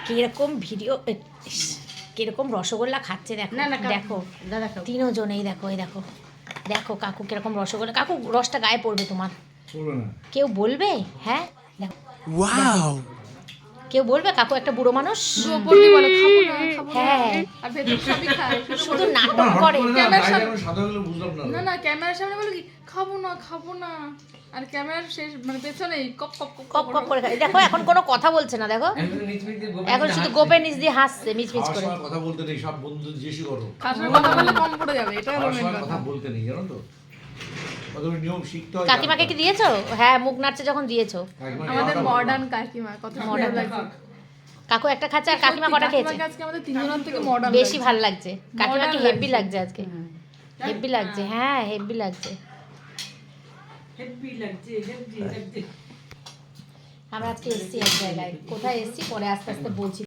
কিরকম ভিডিও, কিরকম রসগোল্লা খাচ্ছে দেখো। না দেখো দাদা তিনজন, এই দেখো এই দেখো দেখো কাকু কিরকম রসগোল্লা। কাকু রসটা গায়ে পড়বে তোমার, কেউ বলবে? হ্যাঁ দেখো, কেউ বলবে? কাকু একটা বুড়ো মানুষ, হ্যাঁ শুধু নাটক করে। না ক্যামেরার সামনে বলো কি খাবো না আর ক্যামেরার শেষ মানে পেছনে কপ কপ কপ কপ করে খায়। দেখো এখন কোনো কথা বলছে না, দেখো এখন শুধু গোপের নিচ দিয়ে হাসছে মিচমিচ করে। কথা বলতে নেই, সব বন্ধু জিজ্ঞেস করো। খাসার কথা বলে কম পড়ে যাবে, এটা হলো মেন কথা কথা। বলতে নেই, জানো তো কতগুলো নিয়ম শিখতে হয়। কাকিমাকে কি দিয়েছো? হ্যাঁ মুখ নাড়ছে যখন দিয়েছো। আমাদের মডার্ন কাকিমা কত মডার্ন লাগছে। কাকু একটা খাচ্ছে আর কাকিমা কটা খেয়েছে? কাকিমাকে আজকে আমাদের তিনজনের থেকে মডার্ন বেশি ভালো লাগছে, কাকিমাকে হেভি লাগছে আজকে, হেভি লাগছে, হ্যাঁ হেভি লাগছে। আমরা আজকে এসছি এক জায়গায়, কোথায় এসছি পরে আস্তে আস্তে বলছি।